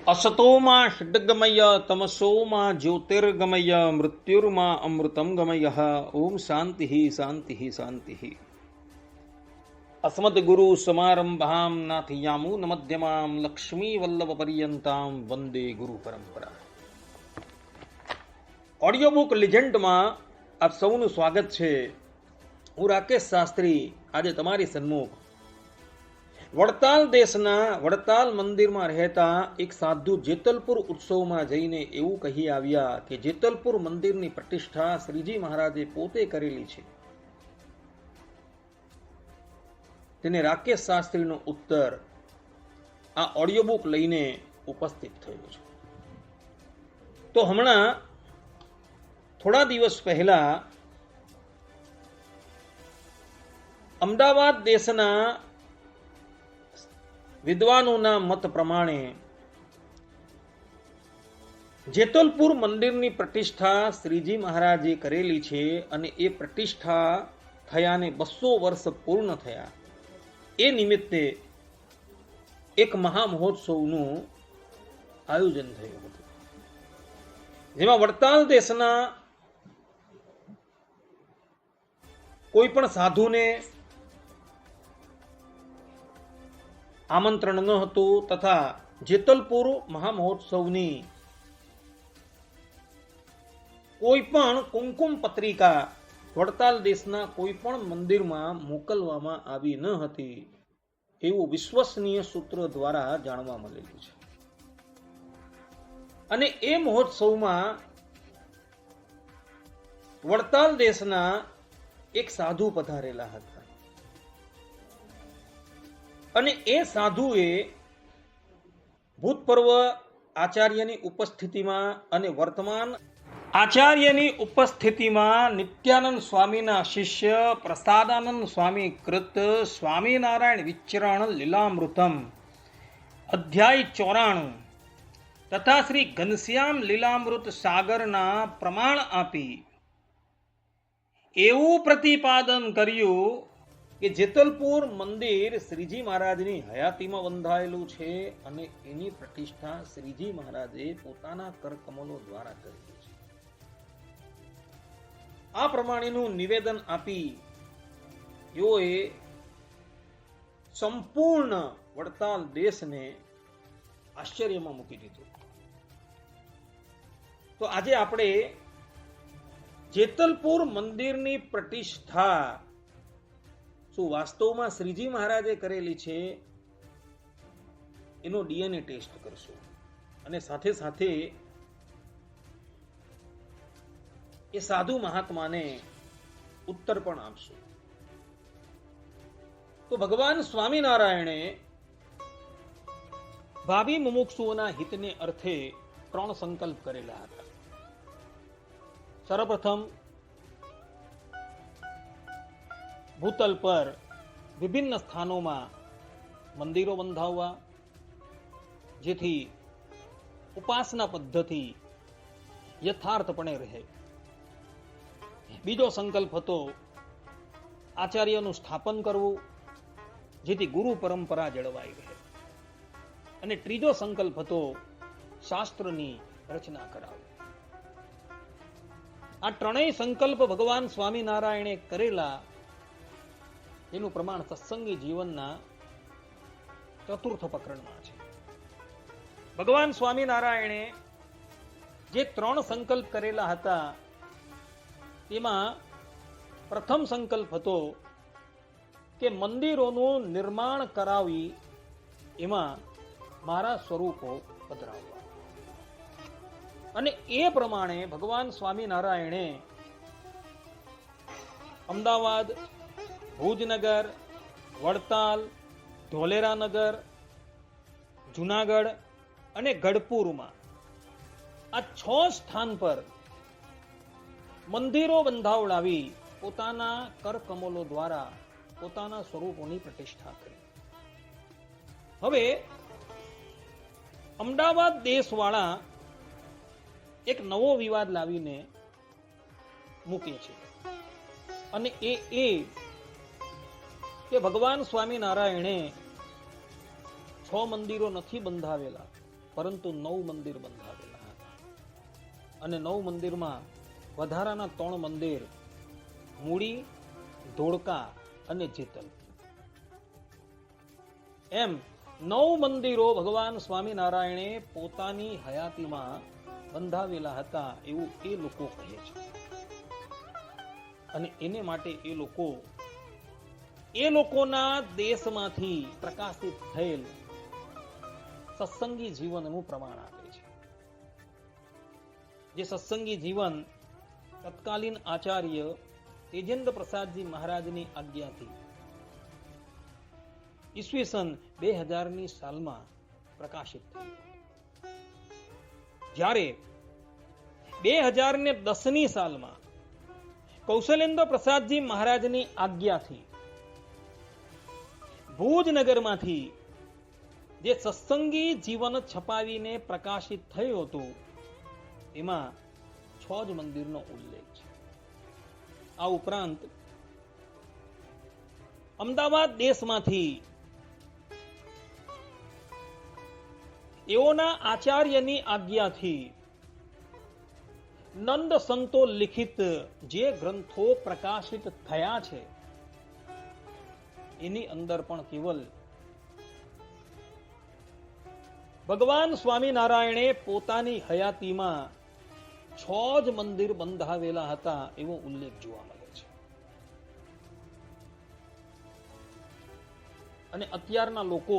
असतोमा षड्गमय तमसोमा ज्योतिर्गमय मृत्युर्मा अमृतं गमय। ओम शांति शांति शांति। अस्मद्गुरु समारंभां नाथयामून मध्यमां लक्ष्मी वल्लभ पर्यंतां वंदे गुरु परंपरा। Audio book legend में आप सौનું સ્વાગત છે। હું રાકેશ શાસ્ત્રી આજે તમારી સન્મુખ વડતાલ દેશના વડતાલ મંદિરમાં રહેતા એક સાધુ જેતલપુર ઉત્સવમાં જઈને એવું કહી આવ્યા કે જેતલપુર મંદિરની પ્રતિષ્ઠા શ્રીજી મહારાજે પોતે કરેલી છે। તેને રાકેશ શાસ્ત્રીનો ઉત્તર આ ઓડિયો બુક લઈને ઉપસ્થિત થયો છે। તો હમણાં થોડા દિવસ પહેલા અમદાવાદ દેશના વિદ્વાનોના મત પ્રમાણે જેતલપુર મંદિરની પ્રતિષ્ઠા શ્રીજી મહારાજે કરેલી છે અને એ પ્રતિષ્ઠા થયાને 200 વર્ષ પૂર્ણ થયા। એ નિમિત્તે એક મહામહોત્સવનું આયોજન થયું હતું, જેમાં વડતાલ દેશના કોઈ પણ સાધુને આમંત્રણ ન હતું તથા જેતલપુર મહામહોત્સવની કોઈ પણ કુમકુમ પત્રિકા વડતાલ દેશના કોઈ પણ મંદિરમાં મોકલવામાં આવી ન હતી એવું વિશ્વસનીય સૂત્ર દ્વારા જાણવા મળેલું છે। અને એ મહોત્સવમાં વડતાલ દેશના એક સાધુ પધારેલા હતા અને એ સાધુએ ભૂતપૂર્વ આચાર્યની ઉપસ્થિતિમાં અને વર્તમાન આચાર્યની ઉપસ્થિતિમાં નિત્યાનંદ સ્વામીના શિષ્ય પ્રસાદાનંદ સ્વામી કૃત સ્વામિનારાયણ વિચરણ લીલામૃતમ અધ્યાય 94 તથા શ્રી ઘનશ્યામ લીલામૃત સાગરના પ્રમાણ આપી એવું પ્રતિપાદન કર્યું કે જેતલપુર મંદિર શ્રીજી મહારાજની હયાતીમાં બંધાયેલું છે અને એની પ્રતિષ્ઠા શ્રીજી મહારાજે પોતાના કરકમલો દ્વારા કરેલી છે। આ પ્રમાણેનું નિવેદન આપી તેઓએ સંપૂર્ણ વડતાલ દેશને આશ્ચર્યમાં મૂકી દીધું। તો આજે આપણે જેતલપુર મંદિરની પ્રતિષ્ઠા શું વાસ્તવમાં શ્રીજી મહારાજે કરેલી છે એનો ડીએનએ ટેસ્ટ કરશું અને સાથે સાથે એ સાધુ મહાત્માને ઉત્તર પણ આપશું। તો ભગવાન સ્વામિનારાયણે ભાવિ મુમુક્ષુઓના હિતને અર્થે 3 સંકલ્પ કરેલા હતા। સર્વપ્રથમ ભૂતલ પર વિભિન્ન સ્થાનોમાં મંદિરો બંધાવવા, જેથી ઉપાસના પદ્ધતિ યથાર્થપણે રહે। બીજો સંકલ્પ હતો આચાર્યનું સ્થાપન કરવું, જેથી ગુરુ પરંપરા જળવાઈ રહે। અને ત્રીજો સંકલ્પ હતો શાસ્ત્રની રચના કરાવવી। આ ત્રણેય સંકલ્પ ભગવાન સ્વામિનારાયણે કરેલા એનું પ્રમાણ સત્સંગી જીવનના ચતુર્થ પ્રકરણમાં છે। ભગવાન સ્વામિનારાયણે જે 3 સંકલ્પ કરેલા હતા તેમાં પ્રથમ સંકલ્પ હતો કે મંદિરોનું નિર્માણ કરાવી એમાં મારા સ્વરૂપો પધરાવવા। અને એ પ્રમાણે ભગવાન સ્વામિનારાયણે અમદાવાદ, ભુજનગર, વડતાલ, ધોલેરાનગર, જુનાગઢ અને ગઢપુરમાં આ 6 સ્થાન પર મંદિરો બંધાવડાવી પોતાના કરકમલો દ્વારા પોતાના સ્વરૂપોની પ્રતિષ્ઠા કરી। હવે અમદાવાદ દેશવાળા એક નવો વિવાદ લાવીને મૂકે છે અને એ કે ભગવાન સ્વામિનારાયણે 6 મંદિરો નથી બંધાવેલા, પરંતુ 9 મંદિર બંધાવેલા હતા અને 9 મંદિરમાં વધારાના 3 મંદિર મૂડી, ધોળકા અને જેતલ, એમ 9 મંદિરો ભગવાન સ્વામિનારાયણે પોતાની હયાતીમાં બંધાવેલા હતા એવું એ લોકો કહે છે. અને એને માટે એ લોકોના દેશમાંથી પ્રકાશિત થયેલ સત્સંગી જીવનનું પ્રમાણ આપે છે. જે સત્સંગી જીવન તત્કાલીન આચાર્ય તેજેન્દ્ર પ્રસાદજી મહારાજની આજ્ઞાથી ઈસવીસન 2000ની સાલમાં પ્રકાશિત થયું. જ્યારે 2010ની સાલમાં કૌશલેન્દ્ર પ્રસાદજી મહારાજની આજ્ઞાથી ભુજનગરમાંથી જે સત્સંગી જીવન છપાવીને પ્રકાશિત થયું હતું એમાં 6 જ મંદિરનો ઉલ્લેખ છે. આ ઉપરાંત અમદાવાદ દેશમાંથી એઓના આચાર્યની આજ્ઞાથી નંદ સંતો લિખિત જે ગ્રંથો પ્રકાશિત થયા છે એની અંદર પણ કેવલ ભગવાન સ્વામિનારાયણે પોતાની હયાતીમાં 6 જ મંદિર બંધાવેલા હતા એવો ઉલ્લેખ જોવા મળે છે. અને અત્યારના લોકો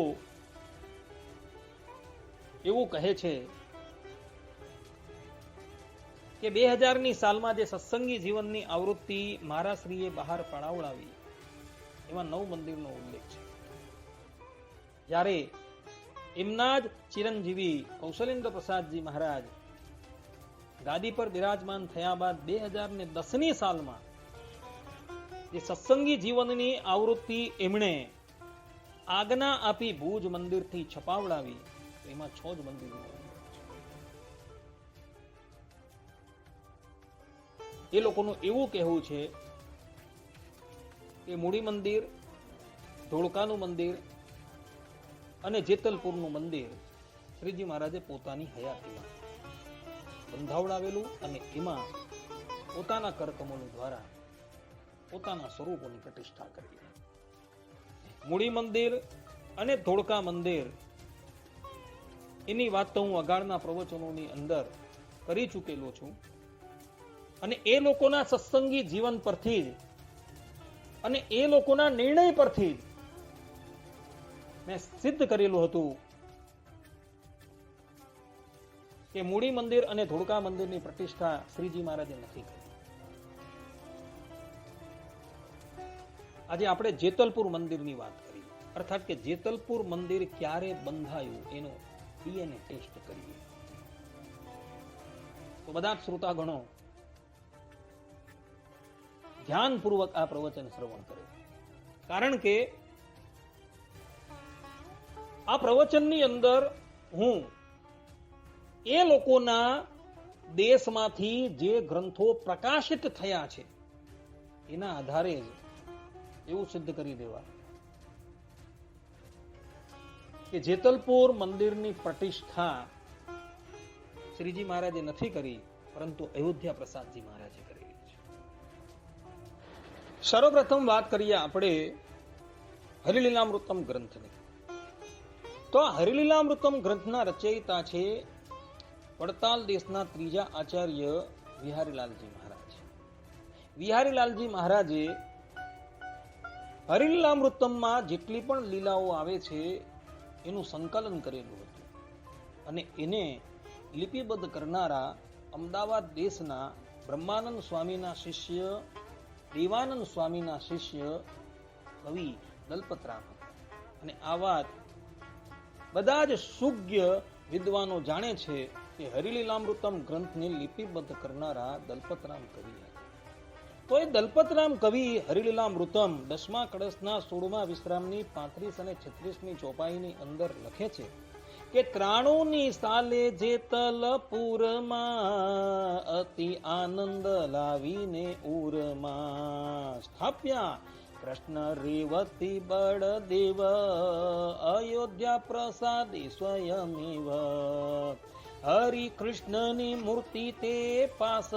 એવું કહે છે કે 2000ની સાલમાં જે સત્સંગી જીવનની આવૃત્તિ મહારાશ્રીએ બહાર પડાવડાવી એમાં 9 મંદિરનો ઉલ્લેખ છે. જ્યારે એમના જ ચિરંજીવી કૌશલેન્દ્ર પ્રસાદજી મહારાજ ગાદી પર બિરાજમાન થયા બાદ 2010ની સાલમાં જે સત્સંગી જીવનની આવૃત્તિ એમણે આજ્ઞા આપી ભુજ મંદિરથી છપાવડાવી એમાં 6 જ મંદિરો એ લોકોનું એવું કહેવું છે કે મૂડી મંદિર, ધોળકાનું મંદિર અને જેતલપુરનું મંદિર શ્રીજી મહારાજે પોતાની હયાતીમાં બંધાવડાવેલું અને એમાં પોતાના કરકમલો દ્વારા પોતાના સ્વરૂપોની પ્રતિષ્ઠા કરી. મૂડી મંદિર અને ધોળકા મંદિર એની વાત તો હું અગાળના પ્રવચનોની અંદર કરી ચૂકેલો છું અને એ લોકોના સત્સંગી જીવન પરથી જ અને એ લોકોના નિર્ણય પરથી જ મેં સિદ્ધ કરેલું હતું કે મૂડી મંદિર અને ધોળકા મંદિરની પ્રતિષ્ઠા શ્રીજી મહારાજે નથી કરી. આજે આપણે જેતલપુર મંદિરની વાત કરી, અર્થાત કે જેતલપુર મંદિર ક્યારે બંધાયું એનો DNA ટેસ્ટ કરીએ તો બધા જ શ્રોતાગણો ધ્યાનપૂર્વક આ પ્રવચન શ્રવણ કરે, કારણ કે આ પ્રવચનની અંદર હું એ લોકોના દેશમાંથી જે ગ્રંથો પ્રકાશિત થયા છે એના આધારે જ એવું સિદ્ધ કરી દેવા કે જેતલપુર મંદિરની પ્રતિષ્ઠા શ્રીજી મહારાજે નથી કરી, પરંતુ અયોધ્યા પ્રસાદજી મહારાજે કરેલી છે. સર્વપ્રથમ વાત કરીએ આપણે હરિલીલામૃતમ ગ્રંથની. તો આ હરિલીલામૃતમ ગ્રંથના રચયિતા છે વડતાલ દેશના 3જા આચાર્ય વિહારીલાલજી મહારાજ. વિહારીલાલજી મહારાજે હરિલીલામૃતમમાં જેટલી પણ લીલાઓ આવે છે એનું સંકલન કરેલું હતું અને એને લિપિબદ્ધ કરનારા અમદાવાદ દેશના બ્રહ્માનંદ સ્વામીના શિષ્ય, દેવાનંદ સ્વામીના શિષ્ય કવિ દલપતરામ હતા. અને આ વાત બધા જ સુજ્ઞ વિદ્વાનો જાણે છે કે હરિલીલામૃતમ ગ્રંથને લિપિબદ્ધ કરનારા દલપતરામ કવિ હતા. તો એ દલપતરામ કવિ હરિલીલામૃતમ 10મા કળશના 16મા વિશ્રામની 35 અને 36મી ચોપાઈની અંદર લખે છે કે 93ની સાલે જેતલપુરમાં અતિ આનંદ લાવીને ઉરમાં સ્થાપ્યા કૃષ્ણ રેવતી બળદેવ અયોધ્યા પ્રસાદી સ્વયમેવ હરિ કૃષ્ણની મૂર્તિ તે પાસ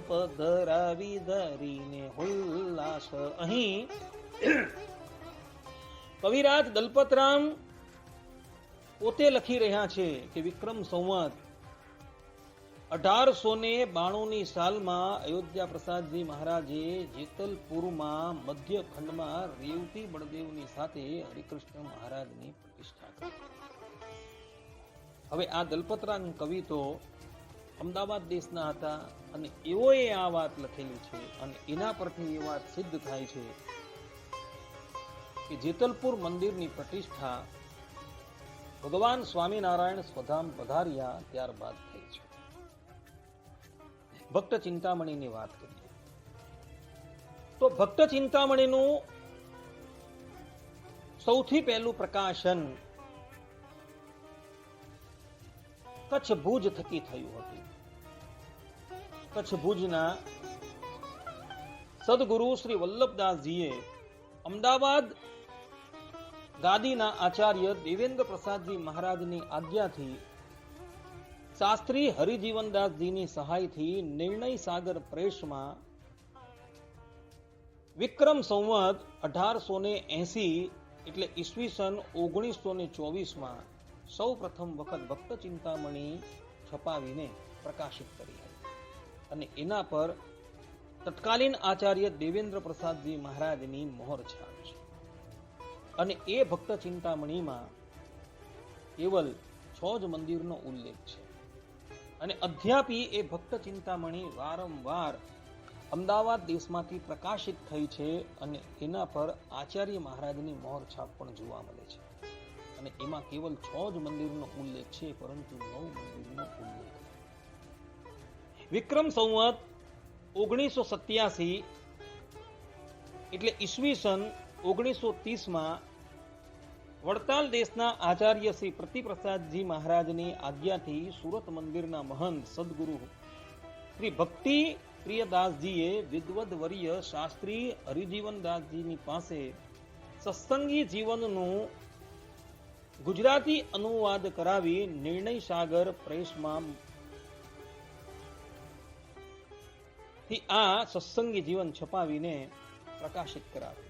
પધરાવી ધરીને ઉલ્લાસ. અહીં કવિરાજ દલપતરામ પોતે લખી રહ્યા છે કે વિક્રમ સંવત 1892 સાલમાં અયોધ્યા પ્રસાદજી મહારાજે જેતલપુરમાં મધ્ય ખંડમાં રેવતી બળદેવની સાથે હરિકૃષ્ણ મહારાજની પ્રતિષ્ઠા કરી. હવે આ દલપતરામ કવિ તો અમદાવાદ દેશના હતા અને એઓએ આ વાત લખેલી છે અને એના પરથી એ વાત સિદ્ધ થાય છે કે જેતલપુર મંદિરની પ્રતિષ્ઠા ભગવાન સ્વામિનારાયણ સ્વધામ પધાર્યા ત્યારબાદ થઈ છે. ભક્ત ચિંતામણીની વાત કરીએ તો ભક્ત ચિંતામણીનું સૌથી પહેલું પ્રકાશન કચ્છ ભુજ થકી થયું હતું. કચ્છ ભુજના સદગુરુ શ્રી વલ્લભદાસજીએ અમદાવાદ ગાદીના આચાર્ય દેવેન્દ્ર પ્રસાદજી મહારાજની આજ્ઞાથી શાસ્ત્રી હરિજીવનદાસજીની સહાયથી નિર્ણય સાગર પ્રેસમાં વિક્રમ સંવત 1880 એટલે ઈસવીસન 1924માં સૌ પ્રથમ વખત ભક્ત ચિંતામણી છપાવીને પ્રકાશિત કરી હતી અને એના પર તત્કાલીન આચાર્ય દેવેન્દ્ર પ્રસાદજી મહારાજની મોહર છાપ છે. અને એ ભક્ત ચિંતામણીમાં કેવલ 6 જ મંદિરનો ઉલ્લેખ છે અને અધ્યાપી એ ભક્ત ચિંતામણી વારંવાર અમદાવાદ દેશમાંથી પ્રકાશિત થઈ છે અને એના પર આચાર્ય મહારાજની મોહર છાપ પણ જોવા મળે છે અને એમાં કેવલ 6 જ મંદિરનો ઉલ્લેખ છે પરંતુ 9 મંદિરનો ઉલ્લેખ. વિક્રમ સંવત 1987 એટલે ઈસવીસન 1930માં વડતાલ દેશના આચાર્ય શ્રી પ્રતિપ્રસાદજી મહારાજની આજ્ઞાથી સુરત મંદિરના મહંત સદગુરુ શ્રી ભક્તિ પ્રિયદાસજીએ વિદ્વદ વર્ય શાસ્ત્રી હરિજીવનદાસજીની પાસે સત્સંગી જીવનનું ગુજરાતી અનુવાદ કરાવી નિર્ણય સાગર પ્રેસમાં થી આ સત્સંગી જીવન છપાવીને પ્રકાશિત કરાવ્યું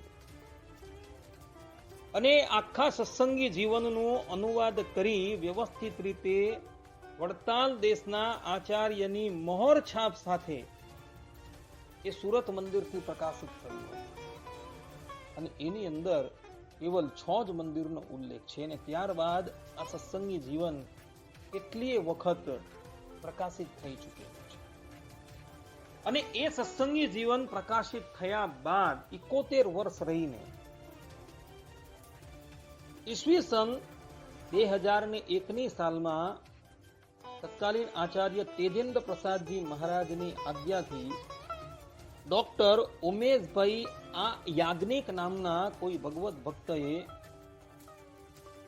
અને આખા સત્સંગી જીવનનું અનુવાદ કરી વ્યવસ્થિત રીતે વડતાલ દેશના આચાર્યની મોહર છાપ સાથે એ સુરત મંદિરથી પ્રકાશિત થયું અને એની અંદર કેવલ 6 જ મંદિરનો ઉલ્લેખ છે અને ત્યારબાદ આ સત્સંગી જીવન કેટલીય વખત પ્રકાશિત થઈ ચૂકેલું છે અને એ સત્સંગી જીવન પ્રકાશિત થયા બાદ 71 વર્ષ રહીને ઈસવીસન 2001ની સાલમાં તત્કાલીન આચાર્ય તેજેન્દ્ર પ્રસાદજી મહારાજની આજ્ઞાથી ડોક્ટર ઉમેશભાઈ આ યાજ્ઞિક નામના કોઈ ભગવત ભક્તએ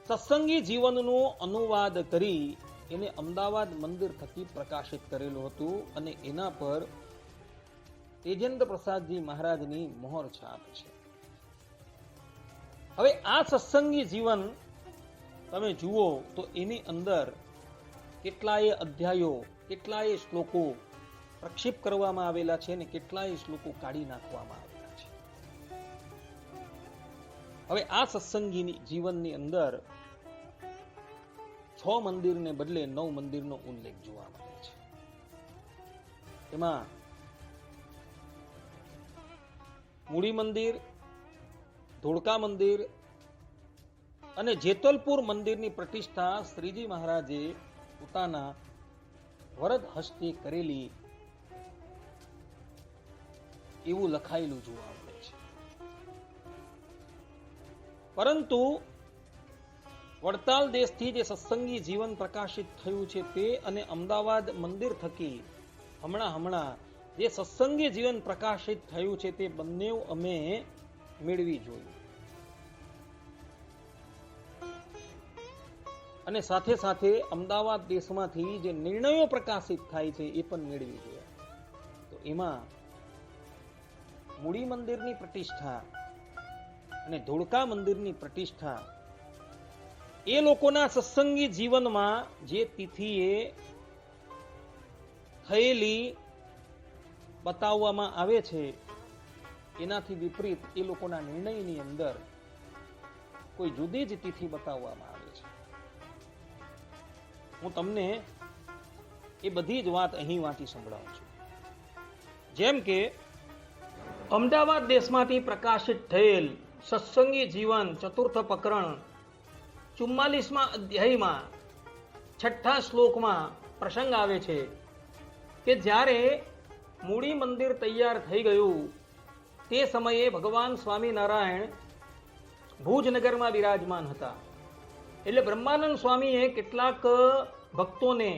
સત્સંગી જીવનનું અનુવાદ કરી એને અમદાવાદ મંદિર થકી પ્રકાશિત કરેલું હતું અને એના પર તેજેન્દ્ર પ્રસાદજી મહારાજની મોહર છાપ છે. હવે આ સત્સંગી જીવન તમે જુઓ તો એની અંદર કેટલાય અધ્યાયો, કેટલાય શ્લોકો પ્રક્ષેપ કરવામાં આવેલા છે અને કેટલાય શ્લોકો કાઢી નાખવામાં આવેલા છે. હવે આ સત્સંગી જીવનની અંદર 6 મંદિરને બદલે 9 મંદિરનો ઉલ્લેખ જોવા મળે છે. એમાં મૂળી મંદિર, ધોળકા મંદિર અને જેતલપુર મંદિરની પ્રતિષ્ઠા શ્રીજી મહારાજે પોતાના વરદ હસ્તે કરેલી એવું લખાયેલું જોવા મળે છે. પરંતુ વડતાલ દેશથી જે સત્સંગી જીવન પ્રકાશિત થયું છે તે અને અમદાવાદ મંદિર થકી હમણાં જે સત્સંગી જીવન પ્રકાશિત થયું છે તે બંને અમે મેળવી જોયું અને સાથે સાથે અમદાવાદ દેશમાંથી જે નિર્ણયો પ્રકાશિત થાય છે એ પણ મેળવી જોયા. તો એમાં મૂડી મંદિરની પ્રતિષ્ઠા અને ધોળકા મંદિરની પ્રતિષ્ઠા એ લોકોના સત્સંગી જીવનમાં જે તિથિએ થયેલી બતાવવામાં આવે છે, એનાથી વિપરીત એ લોકોના નિર્ણયની અંદર કોઈ જુદી જ તિથિ બતાવવામાં આવે છે. હું તમને એ બધી જ વાત અહીં વાંચી સંભળાવું છું. જેમ કે અમદાવાદ દેશમાંથી પ્રકાશિત થયેલ સત્સંગી જીવન ચતુર્થ પ્રકરણ 44મા અધ્યાયમાં 6ઠ્ઠા શ્લોકમાં પ્રસંગ આવે છે કે જ્યારે મૂડી મંદિર તૈયાર થઈ ગયું તે સમયે ભગવાન સ્વામિનારાયણ ભુજનગરમાં બિરાજમાન હતા. એટલે બ્રહ્માનંદ સ્વામીએ કેટલાક ભક્તોને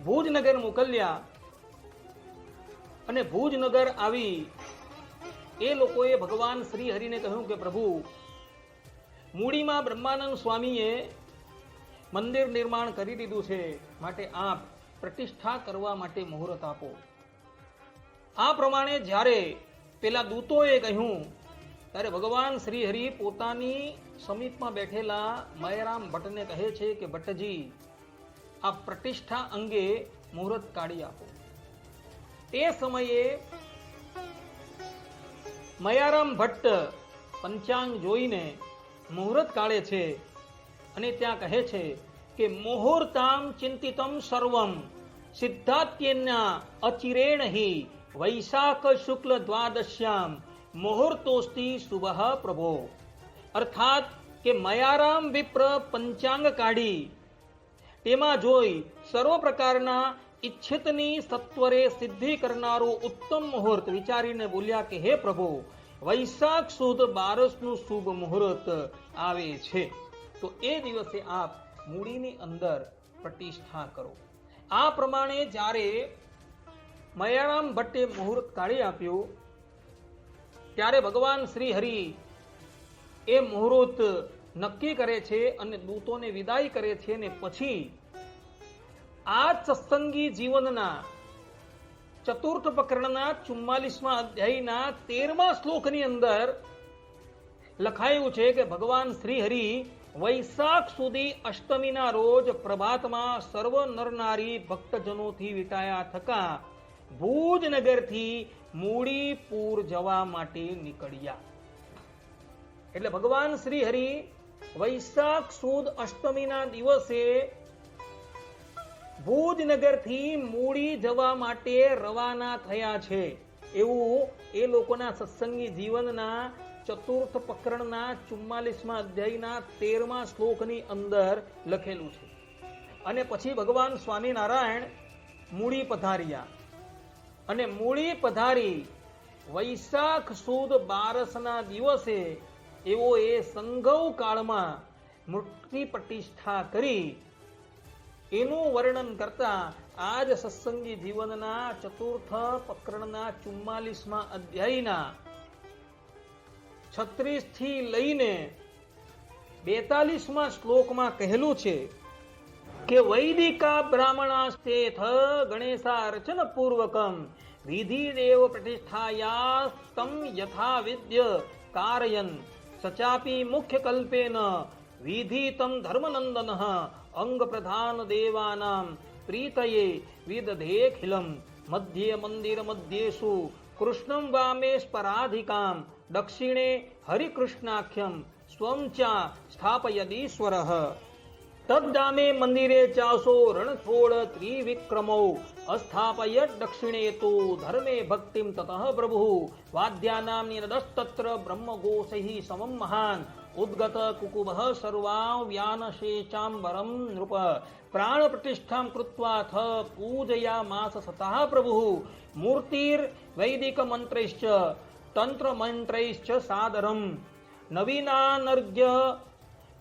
ભુજનગર મોકલ્યા અને ભુજનગર આવી એ લોકોએ ભગવાન શ્રી હરિને કહ્યું કે પ્રભુ, મૂડીમાં બ્રહ્માનંદ સ્વામીએ મંદિર નિર્માણ કરી દીધું છે, માટે આપ પ્રતિષ્ઠા કરવા માટે મુહૂર્ત આપો. આ પ્રમાણે જ્યારે પેલા દૂતોએ કહ્યું ત્યારે ભગવાન શ્રી હરિ પોતાની સમીપમાં બેઠેલા મયરામ ભટ્ટને કહે છે કે ભટ્ટજી, આ પ્રતિષ્ઠા અંગે મુહૂર્ત કાઢી આપો. તે સમયે મયારામ ભટ્ટ પંચાંગ જોઈને મુહૂર્ત કાઢે છે અને ત્યાં કહે છે કે મુહૂર્તામ ચિંતિતમ સર્વમ સિદ્ધાત્યના અચિરેણ હિ વૈશાખ શુક્લ દ્વાદશ્યામ મુહૂર્તોસ્તિ શુભ પ્રભો. અર્થાત કે મયારામ વિપ્ર પંચાંગ કાઢી તેમાં જોઈ સર્વ પ્રકારના ઈચ્છિતની સત્વરે સિદ્ધિ કરનારું ઉત્તમ મુહૂર્ત વિચારીને બોલ્યા કે હે પ્રભુ, વૈશાખ સુદ 12નું શુભ મુહૂર્ત આવે છે, તો એ દિવસે આપ મૂડીની અંદર પ્રતિષ્ઠા કરો. આ પ્રમાણે જ્યારે મયારામ ભટ્ટે મુહૂર્ત કાઢી આપ્યું ત્યારે ભગવાન શ્રી હરિ એ મુહૂર્ત નક્કી કરે છે અને દૂતોને વિદાય કરે છે. અને પછી આ સત્સંગી જીવનના ચતુર્થ પ્રકરણના 44મા અધ્યાયના 13મા શ્લોકની અંદર લખાયું છે કે ભગવાન શ્રી હરિ વૈશાખ સુધી અષ્ટમીના રોજ પ્રભાતમાં સર્વ નરનારી ભક્તજનોથી વિટાયા થકા ભુજનગરથી મૂડીપુર જવા માટે નીકળ્યા. એટલે ભગવાન શ્રી હરિ વૈશાખ સુદ અષ્ટમીના દિવસે ભુજનગરથી મૂડી જવા માટે રવાના થયા છે, એવું એ લોકોના સત્સંગી જીવનના ચતુર્થ પ્રકરણના 44મા અધ્યાયના 13મા શ્લોકની અંદર લખેલું છે. અને પછી ભગવાન સ્વામિનારાયણ મૂડી પધાર્યા અને મૂડી પધારી વૈશાખ સુદ 12ના દિવસે એવો એ સંગવ કાળમાં મૂર્તિ પ્રતિષ્ઠા કરી એનું વર્ણન કરતા આજ સત્સંગી જીવનના ચતુર્થ પ્રકરણના 44મા અધ્યાયના 36 થી લઈને 42મા શ્લોકમાં કહેલું છે કે વૈદિકા બ્રાહ્મણાસ્તેથ ગણેશાર્ચન પૂર્વકમ વિધિ દેવ પ્રતિષ્ઠાયા તમ યથા વિદ્ય કારયન સચાપી મુખ્ય કલ્પેન વિધિતમ ધર્મનંદન અંગ પ્રધાન દેવાનામ પ્રીતયે વિદધેખિલમ મધ્ય મંદિર મધ્યેષુ કૃષ્ણમ વામેશ્વરાધિકામ દક્ષિણે હરિકૃષ્ણાખ્યમ સ્વં ચા સ્થાપયદીશ્વરઃ તદ્દામે મંદિરે ચાસો રણછોડ ત્રિવિક્રમો અસ્થાપયત દક્ષિણે તો ધર્મે ભક્તિમ તતઃ પ્રભુ વાદ્યાનામ નિરદસ્તત્ર બ્રહ્મઘોષૈઃ સમમ મહાન ઉદ્ગત કુકુભઃ સર્વાં વ્યાનશેચાંબરમ નૃપ પ્રાણ પ્રતિષ્ઠાં કૃત્વાથ પૂજયામાસ સતઃ પ્રભુ મૂર્તિર વૈદિક મંત્રૈશ્ચ તંત્ર મંત્રૈશ્ચ સાદરમ નવીનાનર્ઘ્ય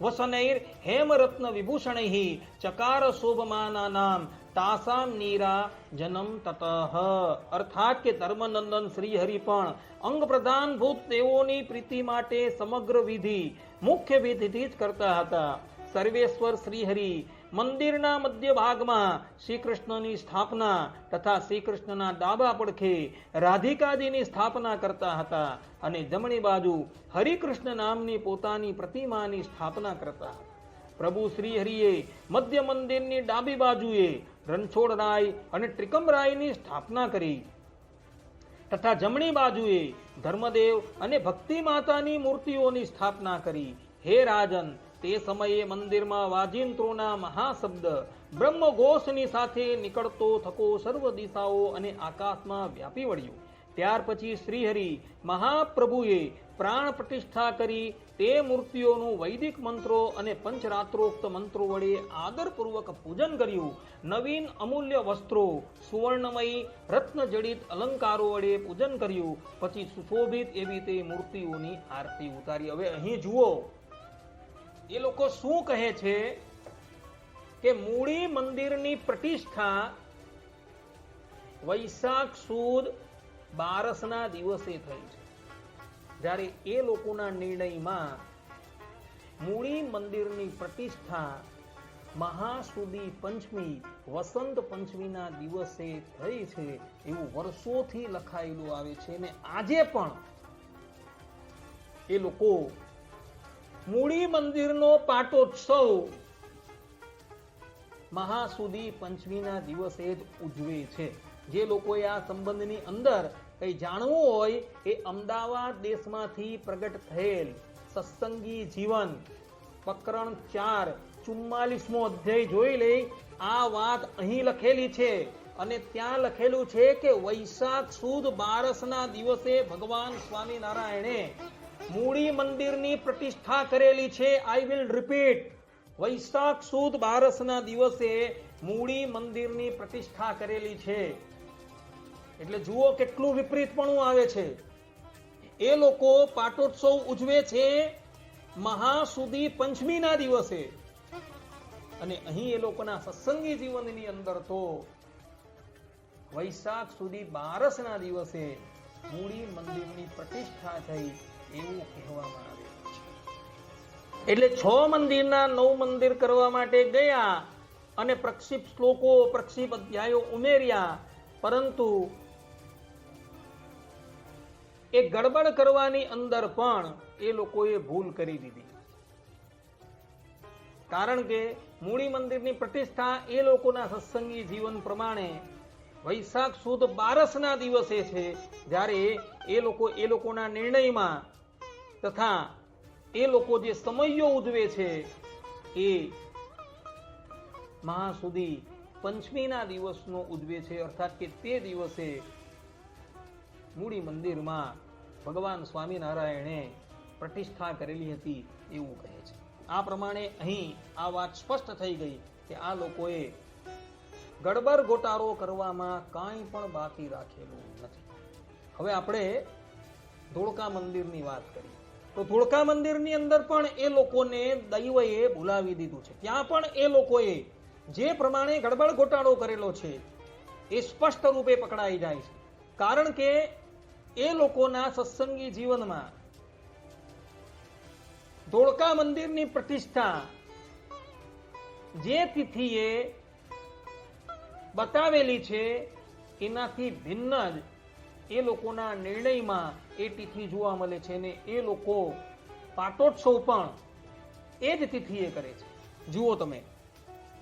વસનૈર હેમરત્ન વિભૂષણૈઃ ચકાર શોભમાનાનામ તાસામ નીરા જનમ તતઃ. અર્થાત કે ધર્મનંદન શ્રી હરિ પણ અંગ પ્રધાન ભૂત દેવોની પ્રીતિ માટે સમગ્ર વિધિ મુખ્ય વિધિથી જ કરતા હતા. સર્વેશ્વર શ્રી હરિ મંદિરના મધ્ય ભાગમાં શ્રી કૃષ્ણની સ્થાપના તથા શ્રી કૃષ્ણના ડાબા પડખે રાધિકાજીની સ્થાપના કરતા હતા અને જમણી બાજુ હરિકૃષ્ણ નામની પોતાની પ્રતિમાની સ્થાપના કરતા હતા. પ્રભુ શ્રી હરિએ મધ્ય મંદિરની ડાબી બાજુએ રણછોડરાય અને ત્રિકમરાયની સ્થાપના કરી તથા જમણી બાજુએ ધર્મદેવ અને ભક્તિ માતાની મૂર્તિઓની સ્થાપના કરી. હે રાજન, તે સમયે મંદિરમાં વાજિંત્રોના મહાશબ્દ બ્રહ્મઘોષની સાથે નીકળતો થકો સર્વ દિશાઓ અને આકાશમાં વ્યાપી વળ્યો. ત્યાર પછી શ્રીહરિ મહાપ્રભુએ પ્રાણ પ્રતિષ્ઠા કરી તે મૂર્તિઓનું વૈદિક મંત્રો અને પંચરાત્રોક્ત મંત્રો વડે આદરપૂર્વક પૂજન કર્યું. નવીન અમૂલ્ય વસ્ત્રો, સુવર્ણમય રત્નજડિત અલંકારો વડે પૂજન કર્યું. પછી સુશોભિત એવી તે મૂર્તિઓની આરતી ઉતારી. હવે અહીં જુઓ, એ લોકો શું કહે છે કે મૂળી મંદિરની પ્રતિષ્ઠા વૈશાખ સુદ 12ના દિવસે થઈ છે. જ્યારે એ લોકોના નિર્ણયમાં મૂળી મંદિરની પ્રતિષ્ઠા મહાસુદી પંચમી વસંત પંચમીના દિવસે થઈ છે એવું વર્ષોથી લખાયેલું આવે છે. અને આજે પણ એ લોકો મૂળી મંદિરનો પાટોત્સવ મહાસુદી પંચમીના દિવસે જ ઉજવે છે. જે લોકોએ આ સંબંધની અંદર કઈ જાણવું હોય એ અમદાવાદ દેશમાંથી પ્રગટ થયેલ સત્સંગી જીવન પ્રકરણ 4 44મો અધ્યાય જોઈ લે. આ વાત અહીં લખેલી છે અને ત્યાં લખેલું છે કે વૈશાખ સુદ 12ના દિવસે ભગવાન સ્વામિનારાયણે મૂળી મંદિરની પ્રતિષ્ઠા કરેલી છે. આઈ વિલ રિપીટ, વૈશાખ સુદ 12ના દિવસે મૂળી મંદિરની પ્રતિષ્ઠા કરેલી છે. એટલે જુઓ કેટલું વિપરીતપણું આવે છે. એ લોકો પાટોત્સવ ઉજવે છે મહાસુદી પંચમીના દિવસે અને અહીં એ લોકોના સત્સંગી જીવનની અંદર તો વૈશાખ સુધી 12ના દિવસે મૂળી મંદિરની પ્રતિષ્ઠા થઈ એવું કહેવામાં આવે છે. એટલે 6 મંદિરના 9 મંદિર કરવા માટે ગયા અને પ્રક્ષિપ્ત શ્લોકો પ્રક્ષિપ્ત અધ્યાયો ઉમેર્યા, પરંતુ એ ગડબડ કરવાની અંદર પણ એ લોકોએ ભૂલ કરી દીધી. કારણ કે મૂળી મંદિરની પ્રતિષ્ઠા એ લોકોના સત્સંગી જીવન પ્રમાણે વૈશાખ સુદ 12ના દિવસે છે, જ્યારે એ લોકોના નિર્ણયમાં તથા એ લોકો જે સમયો ઉજવે છે એ મહાસુદી પંચમીના દિવસનો ઉજવે છે. અર્થાત કે તે દિવસે મૂળી મંદિરમાં ભગવાન સ્વામિનારાયણે પ્રતિષ્ઠા કરેલી હતી એવું કહે છે. આ પ્રમાણે અહીં આ વાત સ્પષ્ટ થઈ ગઈ કે આ લોકોએ ગડબડ ગોટાળો કરવામાં કાંઈ પણ બાકી રાખેલું નથી. હવે આપણે ધોળકા મંદિરની વાત કરીએ તો ધોળકા મંદિરની અંદર પણ એ લોકોને દૈવએ ભૂલાવી દીધું છે. ત્યાં પણ એ લોકોએ જે પ્રમાણે ગડબડ ગોટાળો કરેલો છે એ સ્પષ્ટ રૂપે પકડાઈ જાય છે. કારણ કે એ લોકોના સત્સંગી જીવનમાં ધોળકા મંદિરની પ્રતિષ્ઠા જે તિથિએ બતાવેલી છે એનાથી ભિન્ન જ એ લોકોના નિર્ણયમાં એ તિથિ જોવા મળે છે અને એ લોકો પાટોત્સવ પણ એ જ તિથિએ કરે છે. જુઓ તમે,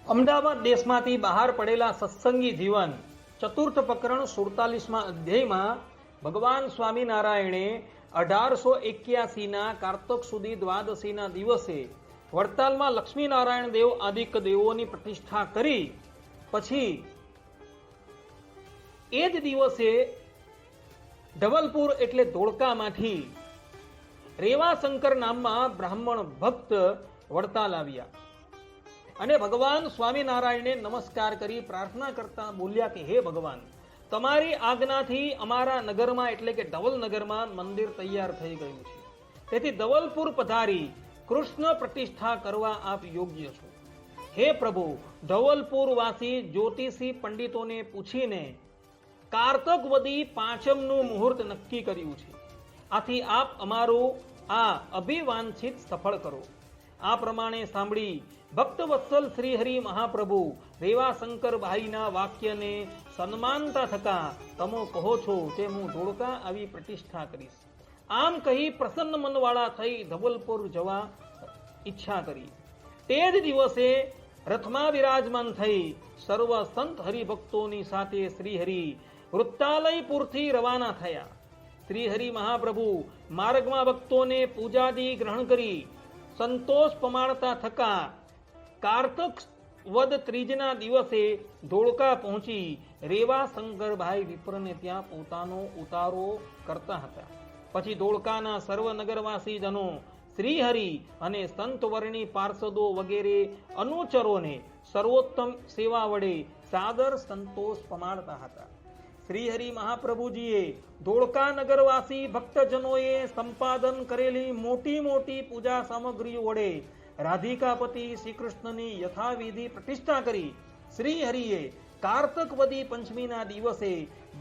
અમદાવાદ દેશમાંથી બહાર પડેલા સત્સંગી જીવન ચતુર્થ પ્રકરણ 47મા અધ્યાયમાં ભગવાન સ્વામિનારાયણે 1881ના કારતક સુધી દ્વાદશીના દિવસે વડતાલમાં લક્ષ્મીનારાયણ દેવ આદિક દેવોની પ્રતિષ્ઠા કરી. પછી એ જ દિવસે ધવલપુર એટલે ધોળકામાંથી રેવાશંકર નામમાં બ્રાહ્મણ ભક્ત વડતાલ આવ્યા અને ભગવાન સ્વામિનારાયણને નમસ્કાર કરી પ્રાર્થના કરતા બોલ્યા કે હે ભગવાન, તમારી આજ્ઞાથી અમારા નગરમાં એટલે કે ધવલનગરમાં મંદિર તૈયાર થઈ ગયું છે. તેથી ધવલપુર પધારી કૃષ્ણ પ્રતિષ્ઠા કરવા આપ યોગ્ય છો. હે પ્રભુ, ધવલપુર વાસી જ્યોતિષી પંડિતોને પૂછીને કારતક વદી 5મનું મુહૂર્ત નક્કી કર્યું છે. આથી આપ અમારું આ અભિવાંછિત સફળ કરો. આ પ્રમાણે સાંભળી ભક્ત વત્સલ શ્રી હરિ મહાપ્રભુ રેવા શંકરભાઈના વાક્યને સન્માનતા થતા તમે કહો છો તે હું ધોળકા આવી પ્રતિષ્ઠા કરીશ. આમ કહી પ્રસન્ન મનવાળા થઈ ધવલપુર જવા ઈચ્છા કરી. તે જ દિવસે રથમાં વિરાજમાન થઈ સર્વ સંત હરિભક્તોની સાથે શ્રીહરિ વૃત્તાલયપુરથી રવાના થયા. શ્રીહરિ મહાપ્રભુ માર્ગમાં ભક્તોને પૂજાદી ગ્રહણ કરી સંતોષ પમાડતા થકા કાર્તક વદ ત્રીજના દિવસે ધોળકા પહોંચી રેવા શંકરભાઈ વિપ્રને ત્યાં પોતાનો ઉતારો કરતા હતા. પછી ધોળકાના સર્વ નગરવાસી જનો શ્રીહરિ અને સંતવર્ણી પાર્ષદો વગેરે અનુચરોને સર્વોત્તમ સેવા વડે સાદર સંતોષ પમાડતા હતા. શ્રીહરિ મહાપ્રભુજીએ ધોળકા નગરવાસી ભક્તજનોએ સંપાદન કરેલી મોટી મોટી પૂજા સામગ્રીઓ વડે રાધિકાપતિ શ્રી કૃષ્ણની યથાવિધિ પ્રતિષ્ઠા કરી. શ્રીહરિએ કાર્તકવદી પંચમીના દિવસે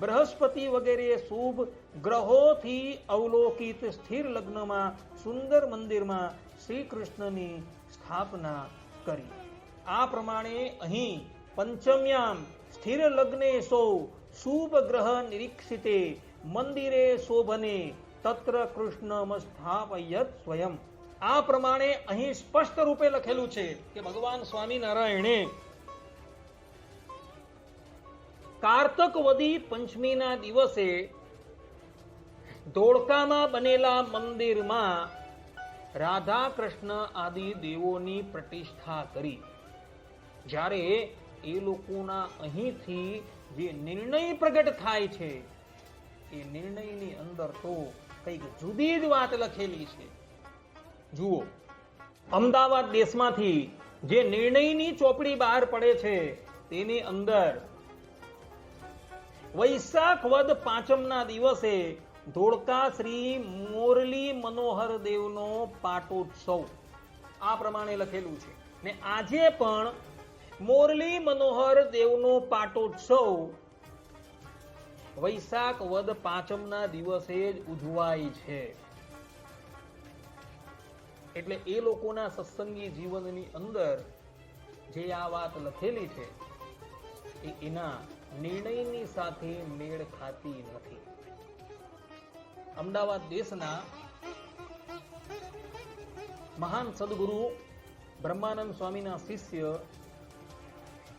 બૃહસ્પતિ વગેરે શુભ ગ્રહોથી અવલોકિત સ્થિર લગ્નમાં સુંદર મંદિરમાં શ્રી કૃષ્ણની સ્થાપના કરી. આ પ્રમાણે અહીં પંચમ્યામ સ્થિર લગ્ને સો શુભ ગ્રહ નિરીક્ષિતે મંદિરે શોભને તત્ર કૃષ્ણમ સ્થાપયત સ્વયં. આ પ્રમાણે અહીં સ્પષ્ટ રૂપે લખેલું છે કે ભગવાન સ્વામિનારાયણે કાર્તકવદી પંચમીના દિવસે ધોળકામાં બનેલા મંદિરમાં રાધા કૃષ્ણ આદિ દેવોની પ્રતિષ્ઠા કરી. જ્યારે એ લોકોના અહીંથી જે નિર્ણય પ્રગટ થાય છે એ નિર્ણયની અંદર તો કંઈક જુદી જ વાત લખેલી છે. જુઓ, અમદાવાદ દેશમાંથી જે નિર્ણયની ચોપડી બહાર પડે છે તેની અંદર વૈશાખ વદ પાંચમના દિવસે ધોળકા શ્રી મોરલી મનોહર દેવનો પાટોત્સવ આ પ્રમાણે લખેલું છે. ને આજે પણ મોરલી મનોહર દેવનો પાટોત્સવ વૈશાખ વદ પાંચમના દિવસે જ ઉજવાય છે. એટલે એ લોકોના સત્સંગી જીવનની અંદર જે આ વાત લખેલી છે એ એના નિર્ણયની સાથે મેળ ખાતી નથી. અમદાવાદ દેશના મહાન સદગુરુ બ્રહ્માનંદ સ્વામીના શિષ્ય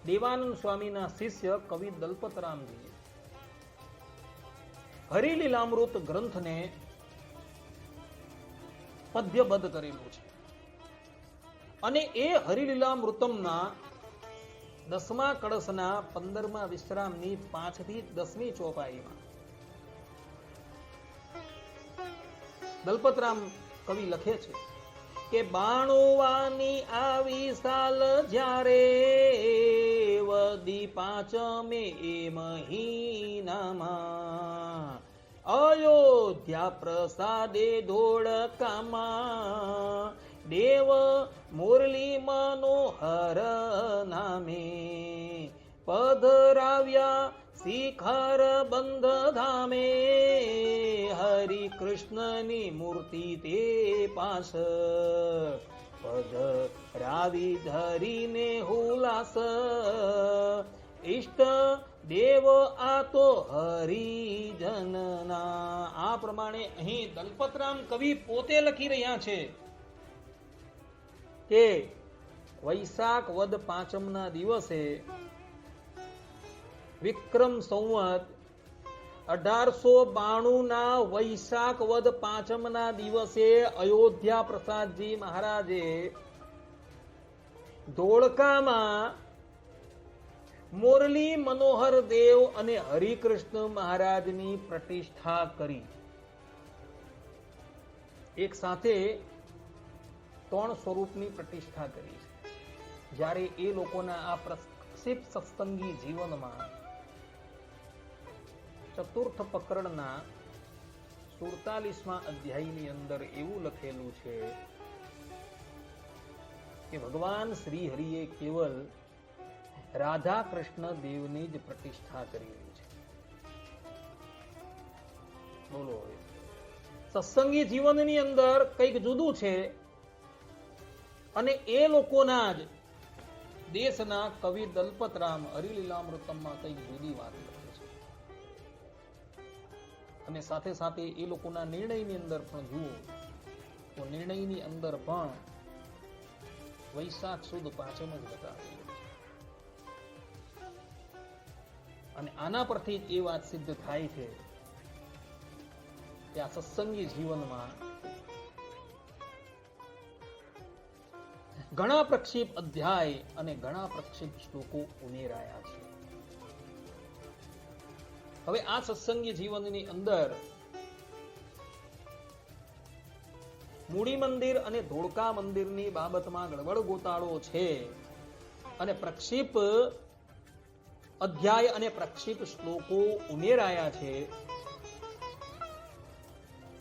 દેવાનંદ સ્વામીના શિષ્ય કવિ દલપતરામજીએ હરિલીલામૃત ગ્રંથને પદ્યબદ્ધ કરેલું છે. અને એ હરિલીલામૃતમના 10મા કળશના 15મા વિશ્રામની 5 થી 10મી ચોપાઈમાં દલપતરામ કવિ લખે છે કે બાણુવાની આવી સાલ જ્યારે વદી પાંચમે એ મહિનામાં અયોધ્યા પ્રસાદે ધોળકામાં દેવ મુરલી મનોહર નામે પધરાવ્યા શિખર બંધ ધામે હરિ કૃષ્ણની મૂર્તિ તે પાસ પધરાવી ધરીને હુલાસ ઈષ્ટ દેવ આ તો હરિજનના. આ પ્રમાણે અહીં દલપતરામ કવિ પોતે લખી રહ્યા છે કે વૈશાખ વદ પાંચમના દિવસે વિક્રમ સંવત 1892ના વૈશાખ વદ પાંચમના દિવસે અયોધ્યા પ્રસાદજી મહારાજે ધોળકામાં મોરલી મનોહર દેવ અને હરિકૃષ્ણ મહારાજની પ્રતિષ્ઠા કરી. એક સાથે 3 સ્વરૂપની પ્રતિષ્ઠા કરી છે. જ્યારે એ લોકોના આ પ્રક્ષિપ્ત સત્સંગી જીવનમાં ચતુર્થ પ્રકરણના 47મા અધ્યાયની અંદર એવું લખેલું છે કે ભગવાન શ્રી હરિએ કેવલ રાધા કૃષ્ણ દેવની જ પ્રતિષ્ઠા કરેલી છે. બોલો, હવે સત્સંગી જીવનની અંદર કંઈક જુદું છે અને એ લોકોના જ દેશના કવિ દલપતરામ હરિલીલામૃતમમાં કંઈક જુદી વાત લખે છે. અને સાથે સાથે એ લોકોના નિર્ણયની અંદર પણ જુઓ તો નિર્ણયની અંદર પણ વૈશાખ સુદ પાંચમ જ બતાવેલું છે. અને આના પરથી એ વાત સિદ્ધ થાય છે કે આ સત્સંગી જીવનમાં ઘણા પ્રક્ષેપ અધ્યાય અને ઘણા પ્રક્ષેપ શ્લોકો ઉમેરાયા છે. હવે આ સત્સંગી જીવનની અંદર મૂડી મંદિર અને ધોળકા મંદિરની બાબતમાં ગડબડ ગોતાળો છે અને પ્રક્ષેપ અધ્યાય અને પ્રક્ષેપ શ્લોકો ઉમેરાયા છે,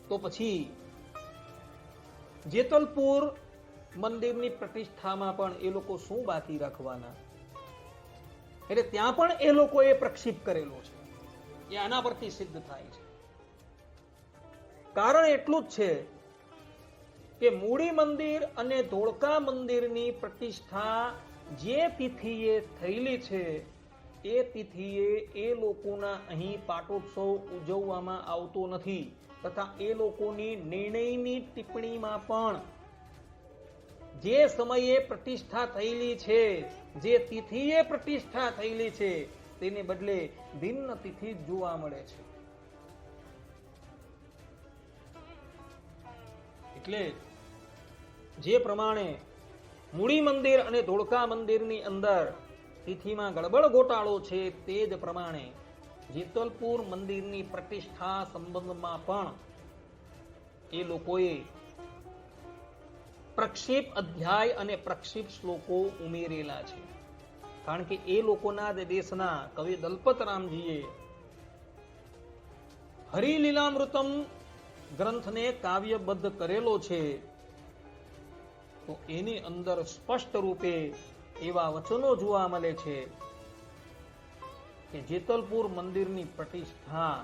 તો પછી જેતલપુર મંદિરની પ્રતિષ્ઠામાં પણ એ લોકો શું બાકી રાખવાના? એટલે ત્યાં પણ એ લોકોએ પ્રક્ષેપ કરેલો છે. એ આના પરથી સિદ્ધ થાય છે. કારણ એટલું જ છે કે મૂડી મંદિર અને ધોળકા મંદિરની પ્રતિષ્ઠા જે તિથિએ થયેલી છે એ તિથિએ એ લોકોના અહીં પાટોત્સવ ઉજવવામાં આવતો નથી, તથા એ લોકોની નિર્ણયની ટિપ્પણીમાં પણ જે સમયે પ્રતિષ્ઠા થયેલી છે, જે તિથિએ પ્રતિષ્ઠા થયેલી છે, તેને બદલે ભિન્ન તિથિ જોવા મળે છે. એટલે જે પ્રમાણે મૂડી મંદિર અને ધોળકા મંદિરની અંદર તિથિમાં ગડબડ ગોટાળો છે, તે જ પ્રમાણે જેતલપુર મંદિરની પ્રતિષ્ઠા સંબંધમાં પણ એ લોકોએ પ્રક્ષેપ અધ્યાય અને પ્રક્ષેપ શ્લોકો ઉમેરેલા છે. કારણ કે એ લોકોના દેશના કવિ દલપતરામજીએ હરિલીલામૃતમ ગ્રંથને કાવ્યબદ્ધ કરેલો છે, તો એની અંદર સ્પષ્ટ રૂપે એવા વચનો જોવા મળે છે કે જેતલપુર મંદિરની પ્રતિષ્ઠા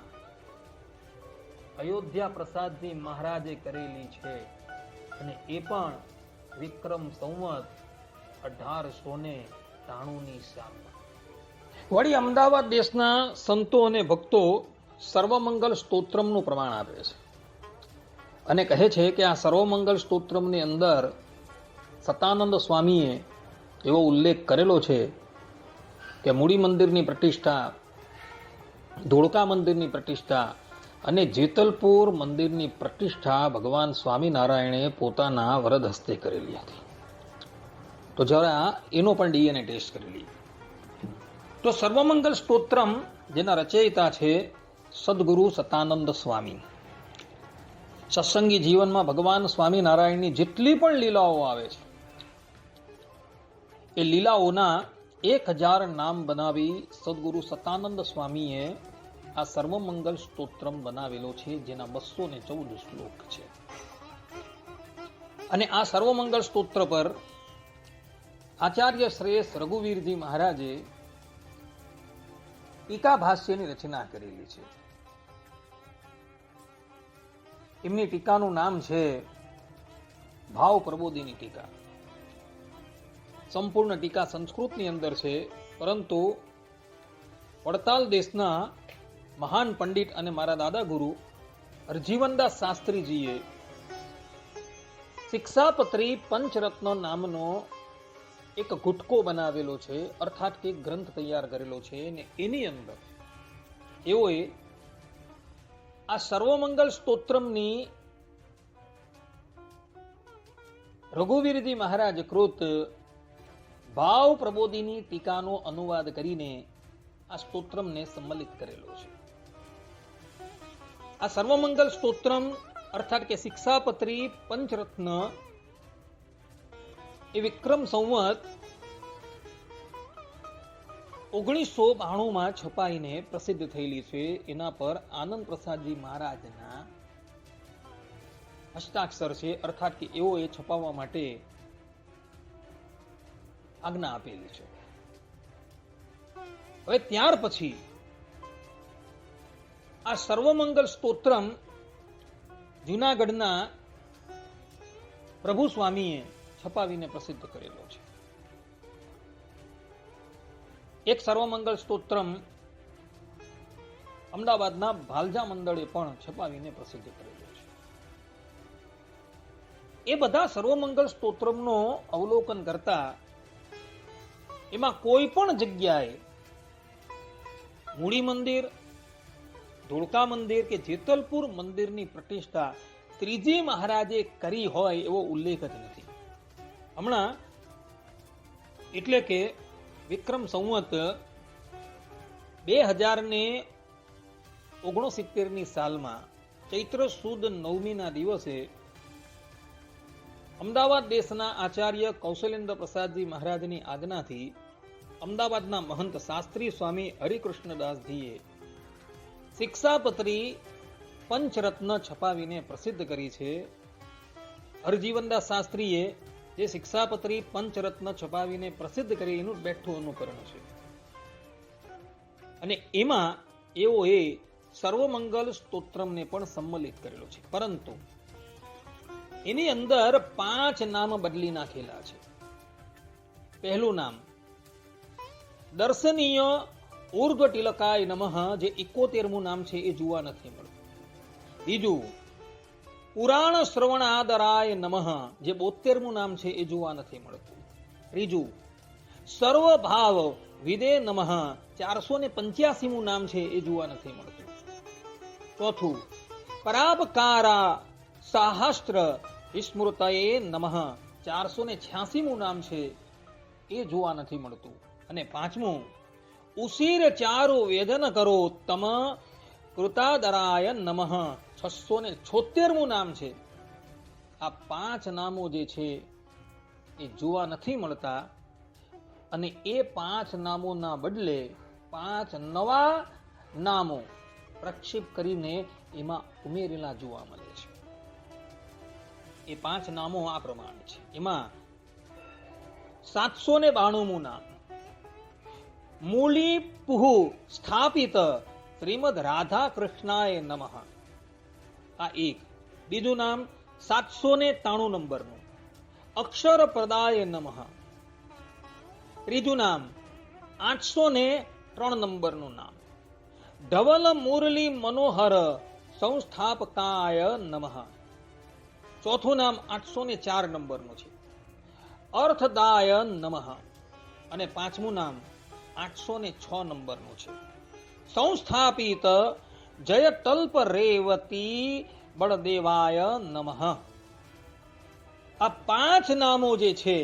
અયોધ્યા પ્રસાદજી મહારાજે કરેલી છે, અને એ પણ વિક્રમ સંવત 1893 સાલમાં. વળી અમદાવાદ દેશના સંતો અને ભક્તો સર્વમંગલ સ્તોત્રમનું પ્રમાણ આપે છે અને કહે છે કે આ સર્વમંગલ સ્તોત્રમની અંદર સતાનંદ સ્વામીએ એવો ઉલ્લેખ કરેલો છે કે મૂડી મંદિરની પ્રતિષ્ઠા, ધોળકા મંદિરની પ્રતિષ્ઠા અને જેતલપુર મંદિરની પ્રતિષ્ઠા ભગવાન સ્વામિનારાયણે પોતાના વરદ હસ્તે કરેલી હતી. તો જરા એનો પણ ડીએનએ ટેસ્ટ કરી લઈએ. તો સર્વમંગલ સ્તોત્રમ જેના રચયિતા છે સદગુરુ સતાનંદ સ્વામી. સત્સંગી જીવનમાં ભગવાન સ્વામિનારાયણની જેટલી પણ લીલાઓ આવે છે એ લીલાઓના 1000 નામ બનાવી સદગુરુ સતાનંદ સ્વામીએ આ સર્વમંગલ સ્તોત્રમ બનાવેલો છે, જેના 214 શ્લોક છે. અને આ સર્વમંગલ સ્તોત્ર પર આચાર્ય શ્રેષ્ઠ રઘુવીરજી મહારાજે ટીકા ભાષ્યની રચના કરેલી છે. એમની ટીકાનું નામ છે ભાવ પ્રબોધિની ટીકા. સંપૂર્ણ ટીકા સંસ્કૃતની અંદર છે, પરંતુ વડતાલ દેશના મહાન પંડિત અને મારા દાદા ગુરુ હરજીવનદાસ શાસ્ત્રીજીએ શિક્ષાપત્રી પંચરત્ન નામનો એક ગુટકો બનાવેલો છે, અર્થાત કે ગ્રંથ તૈયાર કરેલો છે, અને એની અંદર એઓએ આ સર્વમંગલ સ્તોત્રમની રઘુવીરજી મહારાજ કૃત ભાવ પ્રબોધિની ટીકાનો અનુવાદ કરીને આ સ્તોત્રમને સંમલિત કરેલો છે. આ સર્વમંગલ સ્તોત્રમ અર્થાત કે શિક્ષાપત્રી પંચરત્ન એ વિક્રમ સંવત 1992 છપાઈને પ્રસિદ્ધ થયેલી છે. એના પર આનંદ પ્રસાદજી મહારાજના હસ્તાક્ષર છે, અર્થાત કે એઓએ છપાવવા માટે આજ્ઞા આપેલી છે. હવે ત્યાર પછી આ સર્વમંગલ સ્તોત્રમ જૂનાગઢના પ્રભુ સ્વામીએ છપાવીને પ્રસિદ્ધ કરેલો છે. એક સર્વમંગલ સ્તોત્રમ અમદાવાદના ભાલજા મંડળે પણ છપાવીને પ્રસિદ્ધ કરેલું છે. એ બધા સર્વમંગલ સ્તોત્રમનો અવલોકન કરતા એમાં કોઈ પણ જગ્યાએ મૂળી મંદિર, ધોળકા મંદિર કે જેતલપુર મંદિરની પ્રતિષ્ઠા ત્રીજી મહારાજે કરી હોય એવો ઉલ્લેખ જ નથી. હમણાં એટલે કે વિક્રમ સંવત 2069ની સાલમાં ચૈત્ર સુદ નવમીના દિવસે અમદાવાદ દેશના આચાર્ય કૌશલેન્દ્ર પ્રસાદજી મહારાજની આજ્ઞાથી અમદાવાદના મહંત શાસ્ત્રી સ્વામી હરિકૃષ્ણદાસજીએ શિક્ષાપત્રી પંચરત્ન છપાવીને પ્રસિદ્ધ કરી છે. હરજીવનદાસ શાસ્ત્રીએ જે શિક્ષાપત્રી પંચરત્ન છપાવીને પ્રસિદ્ધ કરી એનું બેઠું અનુકરણ છે. અને એમાં એવો એ સર્વમંગલ સ્તોત્રમને પણ સંમલિત કરેલો છે, પરંતુ એની અંદર 5 નામ બદલી નાખેલા છે. પહેલું નામ દર્શનીય ઉર્ધ્વ તિલકાય નમઃ, જે 71મું નામ છે એ જોવા નથી મળતું. બીજું પુરાણ શ્રવણાદરાય નમઃ, જે 72મું નામ છે એ જોવા નથી મળતું. ત્રીજું સર્વભાવ વિદે નમઃ, 485મું નામ છે એ જોવા નથી મળતું. ચોથું પરાબકારા સાહસ્ત્ર વિસ્મૃતયે નમઃ, 486મું નામ છે એ જોવા નથી મળતું. અને પાંચમું ઉસીર ચારુ વેદન કરો તમ કૃતાદરાય નમઃ, 676મું નામ છે. આ 5 નામો જે છે એ જોવા નથી મળતા, અને એ 5 નામોના બદલે 5 નવા નામો પ્રક્ષેપ કરીને એમાં ઉમેરેલા જોવા મળે છે. એ 5 નામો આ પ્રમાણે છે. એમાં 792મું નામ મૂલી પુહુ સ્થાપિત શ્રીમદ રાધા કૃષ્ણાય નમઃ, આ એક. બીજું નામ 793 નંબરનું અક્ષર પ્રદાય નમઃ. ત્રીજું નામ 803 નંબરનું નામ ધવલ મુરલી મનોહર સંસ્થાપકાય નમઃ. ચોથું નામ 804 નંબરનું છે અર્થદાય નમઃ. અને પાંચમું નામ 806 નંબરનું છે સંસ્થાપિત જયતલ્પ રેવતી બળદેવાય નમઃ. આ 5 નામો જે છે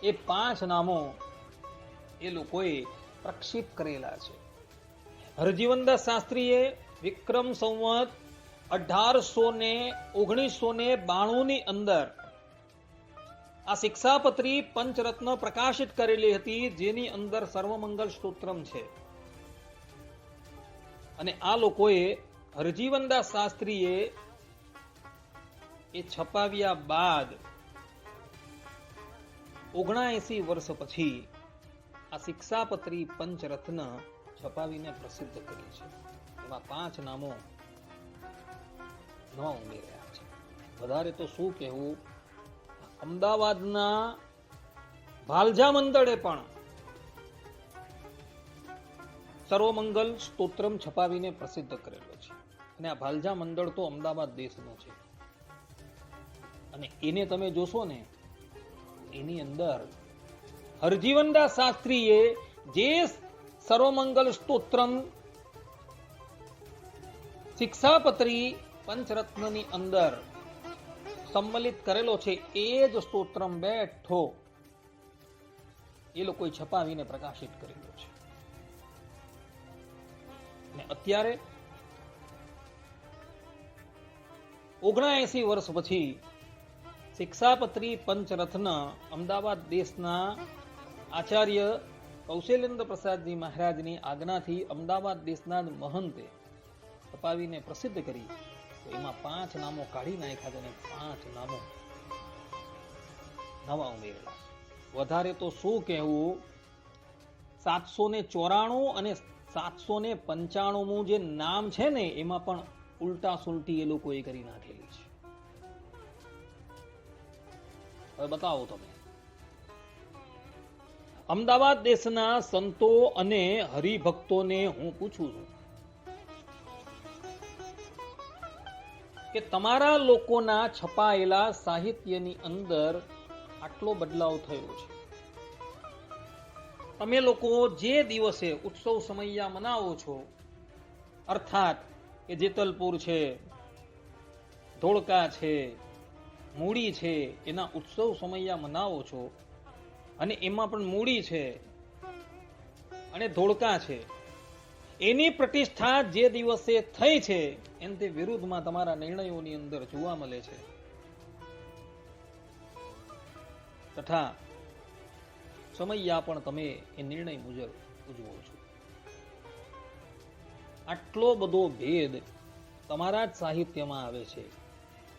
એ 5 નામો એ લોકોએ પ્રક્ષેપ કરેલા છે. હરજીવનદાસ શાસ્ત્રીએ વિક્રમ સંવત 1992 ની અંદર આ શિક્ષાપત્રી પંચરત્ન પ્રકાશિત કરેલી હતી, જેની અંદર સર્વમંગલ સ્તોત્રમ છે. અને આ લોકોએ હરજીવનદાસ શાસ્ત્રીએ એ છપાવ્યા બાદ 79 વર્ષ પછી આ શિક્ષાપત્રી પંચરત્ન છપાવીને પ્રસિદ્ધ કરી છે. એમાં 5 નામો ન ઉમેર્યા છે. વધારે તો શું કહેવું, અમદાવાદના ભાલજા મંડળે પણ સર્વમંગલ સ્તોત્રમ છપાવીને પ્રસિદ્ધ કરેલો છે. અને આ ભાલજા મંડળ તો અમદાવાદ દેશનો છે. અને એને તમે જોશો ને, એની અંદર હરજીવનદાસ શાસ્ત્રીએ જે સર્વમંગલ સ્તોત્રમ શિક્ષાપત્રી પંચરત્નની અંદર સંમલિત કરેલો છે, એ જ સ્તોત્રમ બેઠો એ લોકોએ છપાવીને પ્રકાશિત કરેલો છે. અને અત્યારે 79 વર્ષ પછી શિક્ષાપત્રી પંચરત્ન અમદાવાદ દેશના આચાર્ય કૌશલેન્દ્ર પ્રસાદજી મહારાજની આજ્ઞાથી અમદાવાદ દેશના મહંતે છપાવીને પ્રસિદ્ધ કરી. તો એમાં 5 નામો કાઢી નાખ્યા છે અને 5 નામો નવા ઉમેરેલા. વધારે તો શું કહેવું, 794 અને 795 જે નામ છે ને, એમાં પણ ઉલટા સુલટી એ લોકોએ કરી નાખેલી છે. હવે બતાવો તમે. અમદાવાદ દેશના સંતો અને હરિભક્તોને હું પૂછું છું કે તમારા લોકોના છપાયેલા સાહિત્યની અંદર આટલો બદલાવ થયો છે. તમે લોકો જે દિવસે ઉત્સવ સમૈયા મનાવો છો, અર્થાત કે જેતલપુર છે, ધોળકા છે, મૂડી છે, એના ઉત્સવ સમૈયા મનાવો છો, અને એમાં પણ મૂડી છે અને ધોળકા છે, એની પ્રતિષ્ઠા જે દિવસે થઈ છે એને તે વિરુદ્ધમાં તમારા નિર્ણયોની અંદર જોવા મળે છે. તથા સમૈયા પણ તમે એ નિર્ણય મુજબ ઉજવો છો. આટલો બધો ભેદ તમારા જ સાહિત્યમાં આવે છે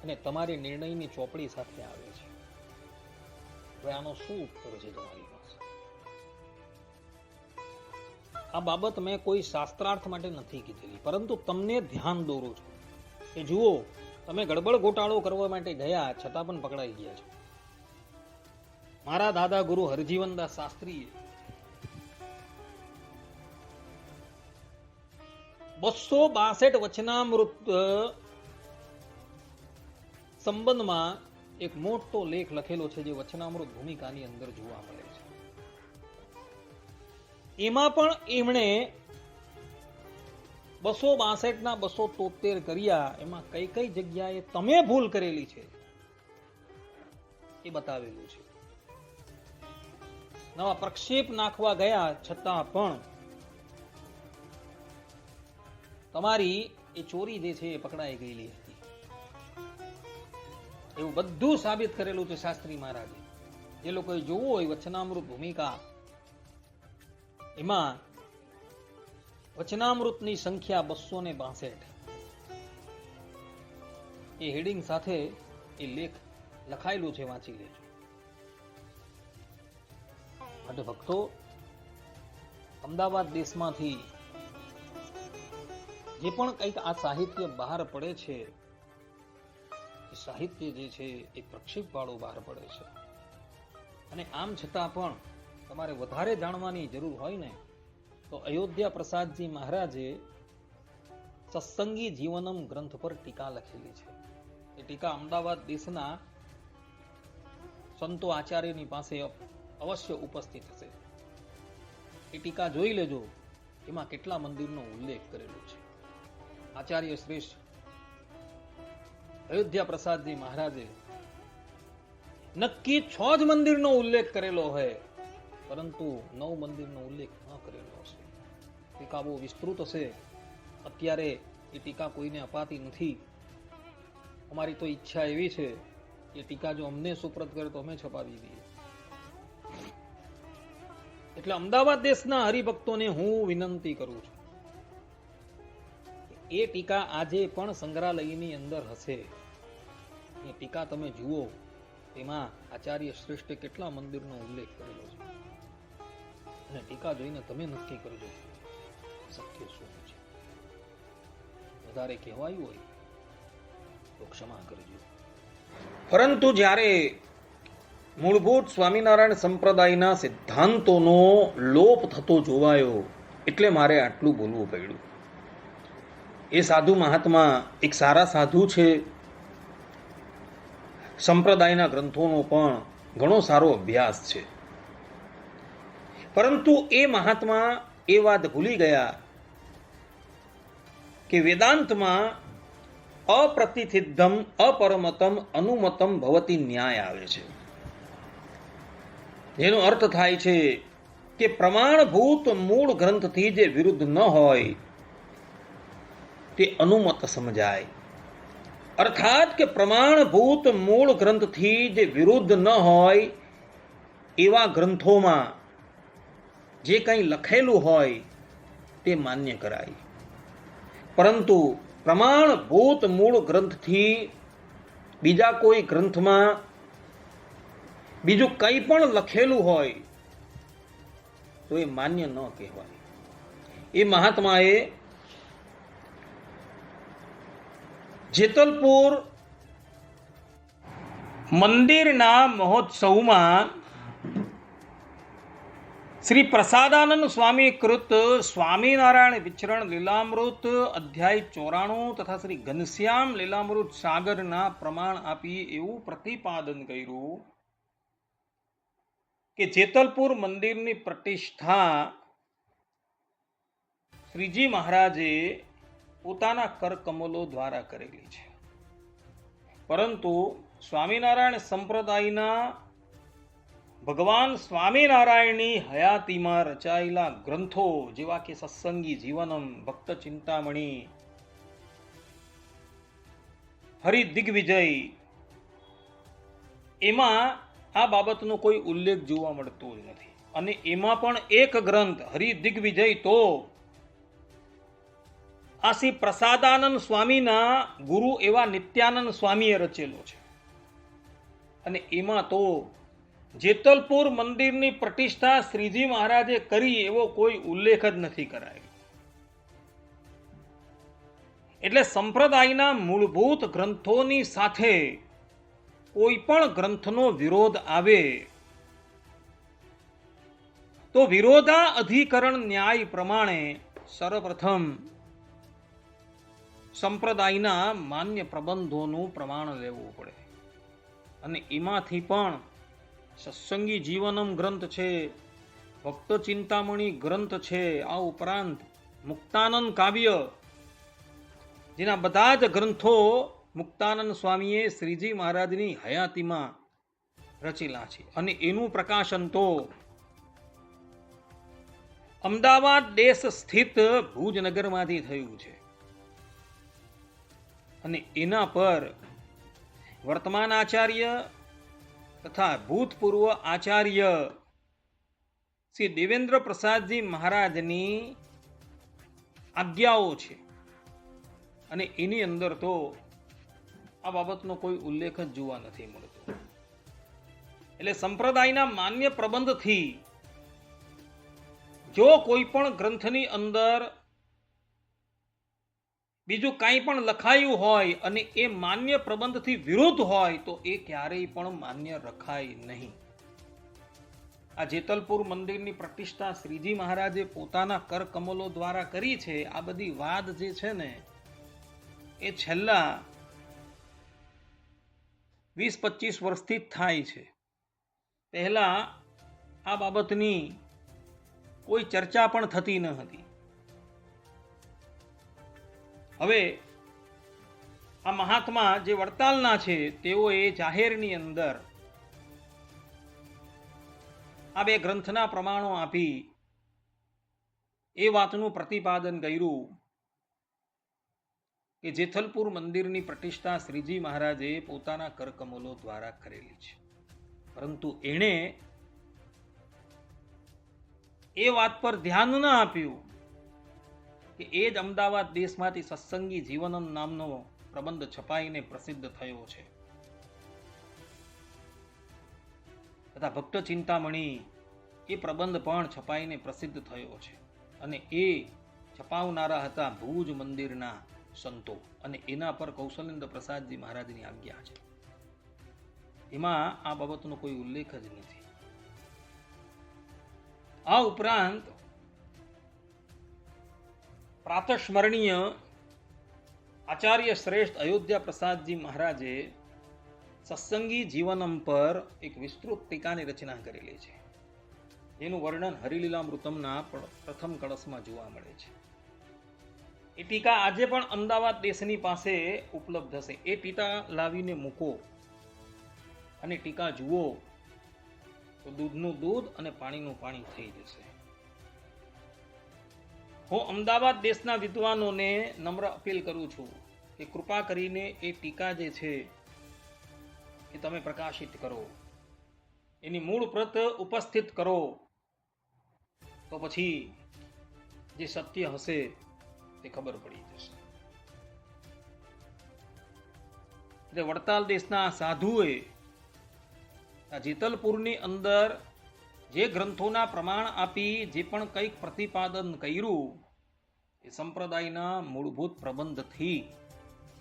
અને તમારી નિર્ણયની ચોપડી સાથે આવે છે. હવે આનો શું ઉત્તર છે તમારી પાસે? આ બાબત મેં કોઈ શાસ્ત્રાર્થ માટે નથી કીધેલી, પરંતુ તમને ધ્યાન દોરું છું કે જુઓ, તમે ગડબડ ગોટાળો કરવા માટે ગયા છતાં પણ પકડાઈ ગયા છો. મારા દાદા ગુરુ હરજીવનદાસ શાસ્ત્રીએ 262 વચનામૃત સંબંધમાં એક મોટો લેખ લખેલો છે, જે વચનામૃત ભૂમિકાની અંદર જોવા મળે છે. એમાં પણ એમણે 262 ના 273 કર્યા. એમાં કઈ કઈ જગ્યાએ તમે ભૂલ કરેલી છે એ બતાવેલું છે. નવા પ્રક્ષેપ નાખવા ગયા છતાં પણ તમારી એ ચોરી જે છે એ પકડાઈ ગયેલી હતી. એવું બધું સાબિત કરેલું છે શાસ્ત્રી મહારાજે. જે લોકોએ જોવું હોય વચનામૃત ભૂમિકા, એમાં વચનામૃતની સંખ્યા 262 એ હેડિંગ સાથે એ લેખ લખાયેલું છે, વાંચી લેજો. માટે ભક્તો, અમદાવાદ દેશમાંથી જે પણ કંઈક આ સાહિત્ય બહાર પડે છે, એ સાહિત્ય જે છે એ પ્રક્ષેપ વાળું બહાર પડે છે. અને આમ છતાં પણ તમારે વધારે જાણવાની જરૂર હોય ને, તો અયોધ્યા પ્રસાદજી મહારાજે સત્સંગી જીવનમ ગ્રંથ પર ટીકા લખેલી છે. એ ટીકા અમદાવાદ દેશના સંતો આચાર્યની પાસે અવશ્ય ઉપસ્થિત હશે. એ ટીકા જોઈ લેજો. એમાં કેટલા મંદિરનો ઉલ્લેખ કરેલો છે. આચાર્ય શ્રેષ્ઠ અયોધ્યા પ્રસાદજી મહારાજે નક્કી 6 જ મંદિરનો ઉલ્લેખ કરેલો હોય, પરંતુ 9 મંદિરનો ઉલ્લેખ ન કરેલો હશે. ટીકા બહુ વિસ્તૃત હશે. અત્યારે એ ટીકા કોઈને અપાતી નથી. અમારી તો ઈચ્છા એવી છે કે ટીકા જો અમને સુપ્રત કરે તો અમે છપાવી દઈએ. એટલે અમદાવાદ દેશના હરિભક્તોને હું વિનંતી કરું છું, એ ટીકા આજે પણ સંગ્રહાલયની અંદર હશે. એ ટીકા તમે જુઓ, તેમાં આચાર્ય શ્રેષ્ઠે કેટલા મંદિરનો ઉલ્લેખ કરેલો છે, અને ટીકા જોઈને તમે નક્કી કરજો સત્ય શું છે. વધારે કહેવાયું હોય તો ક્ષમા કરજો. પરંતુ જ્યારે મૂળભૂત સ્વામિનારાયણ સંપ્રદાયના સિદ્ધાંતોનો લોપ થતો જોવાયો, એટલે મારે આટલું બોલવું પડ્યું. એ સાધુ મહાત્મા એક સારા સાધુ છે. સંપ્રદાયના ગ્રંથોનો પણ ઘણો સારો અભ્યાસ છે, પરંતુ એ મહાત્મા એ વાત ભૂલી ગયા કે વેદાંતમાં અપ્રતિસિદ્ધમ અપરમતમ અનુમતમ ભવતી ન્યાય આવે છે, જેનો અર્થ થાય છે કે પ્રમાણભૂત મૂળ ગ્રંથથી જે વિરુદ્ધ ન હોય તે અનુમત સમજાય. અર્થાત કે પ્રમાણભૂત મૂળ ગ્રંથથી જે વિરુદ્ધ ન હોય એવા ગ્રંથોમાં જે કંઈ લખેલું હોય તે માન્ય કરાય. પરંતુ પ્રમાણભૂત મૂળ ગ્રંથથી બીજા કોઈ ગ્રંથમાં બીજું કંઈ પણ લખેલું હોય તો એ માન્ય ન કહેવાય. એ મહાત્માએ જેતલપુર મંદિરના મહોત્સવમાં શ્રી પ્રસાદાનંદ સ્વામી કૃત સ્વામિનારાયણ વિચરણ લીલામૃત અધ્યાય 94 તથા શ્રી ઘનશ્યામ લીલામૃત સાગરના પ્રમાણ આપી એવું પ્રતિપાદન કર્યું કે જેતલપુર મંદિરની પ્રતિષ્ઠા શ્રીજી મહારાજે પોતાના કરકમલો દ્વારા કરેલી છે, પરંતુ સ્વામિનારાયણ સંપ્રદાયના ભગવાન સ્વામિનારાયણની હયાતીમાં રચાયેલા ગ્રંથો જેવા કે સત્સંગી જીવનમ, ભક્ત ચિંતામણી, હરિદિગ્વિજય, એમાં આ બાબતનો કોઈ ઉલ્લેખ જોવા મળતો જ નથી. અને એમાં પણ એક ગ્રંથ હરિદિગ્વિજય તો આ શ્રી પ્રસાદાનંદ સ્વામીના ગુરુ એવા નિત્યાનંદ સ્વામીએ રચેલો છે. અને એમાં તો જેતલપુર મંદિરની પ્રતિષ્ઠા શ્રીજી મહારાજે કરી એવો કોઈ ઉલ્લેખ જ નથી કરાયો. એટલે સંપ્રદાયના મૂળભૂત ગ્રંથોની સાથે કોઈ પણ ગ્રંથનો વિરોધ આવે તો વિરોધા અધિકરણ ન્યાય પ્રમાણે સર્વપ્રથમ સંપ્રદાયના માન્ય પ્રબંધોનું પ્રમાણ લેવું પડે. અને એમાંથી પણ સત્સંગી જીવનમ ગ્રંથ છે, ભક્ત ચિંતામણી ગ્રંથ છે, આ ઉપરાંત મુક્તાનંદ કાવ્ય, જેના બધા જ ગ્રંથો મુક્તાનંદ સ્વામીએ શ્રીજી મહારાજની હયાતીમાં રચેલા છે. અને એનું પ્રકાશન તો અમદાવાદ દેશ સ્થિત ભુજનગરમાંથી થયું છે. અને એના પર વર્તમાન આચાર્ય તથા ભૂતપૂર્વ આચાર્ય શ્રી દેવેન્દ્ર પ્રસાદજી મહારાજની આજ્ઞાઓ છે. અને એની અંદર તો આ બાબતનો કોઈ ઉલ્લેખ જ જોવા નથી મળતો. એટલે સંપ્રદાયના માન્ય પ્રબંધથી જો કોઈ પણ ગ્રંથની અંદર બીજું કાંઈ પણ લખાયું હોય અને એ માન્ય પ્રબંધથી વિરુદ્ધ હોય તો એ ક્યારેય પણ માન્ય રખાય નહીં. આ જેતલપુર મંદિરની પ્રતિષ્ઠા શ્રીજી મહારાજે પોતાના કરકમલો દ્વારા કરી છે. આ બધી વાત જે છે ને એ છેલ્લા 20-25 વર્ષથી જ થાય છે. પહેલા આ બાબતની કોઈ ચર્ચા પણ થતી ન હતી. હવે આ મહાત્મા જે વડતાલના છે તેઓએ જાહેરની અંદર આ બે ગ્રંથના પ્રમાણો આપી એ વાતનું પ્રતિપાદન કર્યું કે જેતલપુર મંદિરની પ્રતિષ્ઠા શ્રીજી મહારાજે પોતાના કરકમલો દ્વારા કરેલી છે, પરંતુ એણે એ વાત પર ધ્યાન ન આપ્યું કે એ જ અમદાવાદ દેશમાંથી સત્સંગી જીવનમ નામનો પ્રબંધ છપાઈને પ્રસિદ્ધ થયો છે, તથા ભક્ત ચિંતામણી એ પ્રબંધ પણ છપાઈને પ્રસિદ્ધ થયો છે. અને એ છપાવનારા હતા ભુજ મંદિરના સંતો. અને એના પર કૌશલેન્દ્ર પ્રસાદજી મહારાજની આજ્ઞા છે. એમાં આ બાબતનો કોઈ ઉલ્લેખ જ નથી. આ ઉપરાંત પ્રાતસ્મરણીય આચાર્ય શ્રેષ્ઠ અયોધ્યા પ્રસાદજી મહારાજે સત્સંગી જીવનમ પર એક વિસ્તૃત ટીકાની રચના કરેલી છે, જેનું વર્ણન હરિલીલામૃતમના પ્રથમ કળશમાં જોવા મળે છે. એ ટીકા આજે પણ અમદાવાદ દેશની પાસે ઉપલબ્ધ હશે. એ ટીકા લાવીને મૂકો અને ટીકા જુઓ તો દૂધનું દૂધ અને પાણીનું પાણી થઈ જશે. હું અમદાવાદ દેશના વિદ્વાનોને નમ્ર અપીલ કરું છું કે કૃપા કરીને એ ટીકા જે છે એ તમે પ્રકાશિત કરો, એની મૂળ પ્રત ઉપસ્થિત કરો, તો પછી જે સત્ય હશે તે ખબર પડી જશે. એટલે વડતાલ દેશના સાધુએ આ જેતલપુરની અંદર જે ગ્રંથોના પ્રમાણ આપી જે પણ કંઈક પ્રતિપાદન કર્યું એ સંપ્રદાયના મૂળભૂત પ્રબંધથી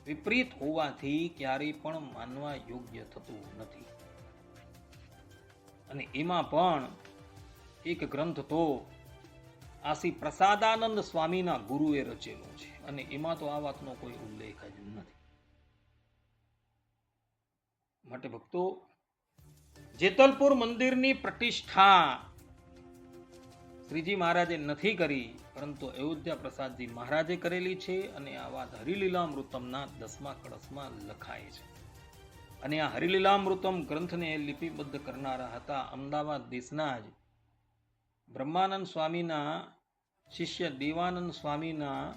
વિપરીત હોવાથી ક્યારેય પણ માનવા યોગ્ય થતું નથી. અને એમાં પણ એક ગ્રંથ તો આસી પ્રસાદાનંદ સ્વામીના ગુરુએ રચેલો છે અને એમાં તો આ વાતનો કોઈ ઉલ્લેખ જ નથી. માટે ભક્તો, જેતલપુર મંદિરની પ્રતિષ્ઠા શ્રીજી મહારાજે નથી કરી, પરંતુ અયોધ્યા પ્રસાદજી મહારાજે કરેલી છે અને આ વાત હરિલીલામૃતમના 10મા કળશમાં લખાય છે. અને આ હરિલીલામૃતમ ગ્રંથને લિપિબદ્ધ કરનારા હતા અમદાવાદ દેશના જ બ્રહ્માનંદ સ્વામીના શિષ્ય દેવાનંદ સ્વામીના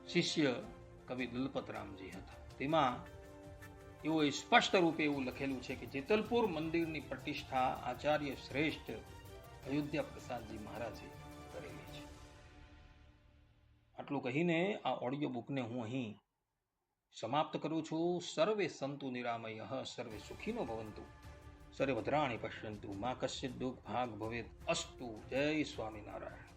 શિષ્ય કવિ દલપતરામજી હતા. તેમાં એવો સ્પષ્ટ રૂપે એવું લખેલું છે કે જેતલપુર મંદિરની પ્રતિષ્ઠા આચાર્ય શ્રેષ્ઠ અયોધ્યા પ્રસાદજી મહારાજે કરેલી છે. આટલું કહીને આ ઓડિયો બુકને હું અહીં સમાપ્ત કરું છું. સર્વે સંતુ નિરામય સર્વે સુખીનો ભવંતુ સર્વે ભદ્રાણી પશ્યંતુ મા કશ્ચિત દુઃખ ભાગ ભવેત અસ્તુ. જય સ્વામિનારાયણ.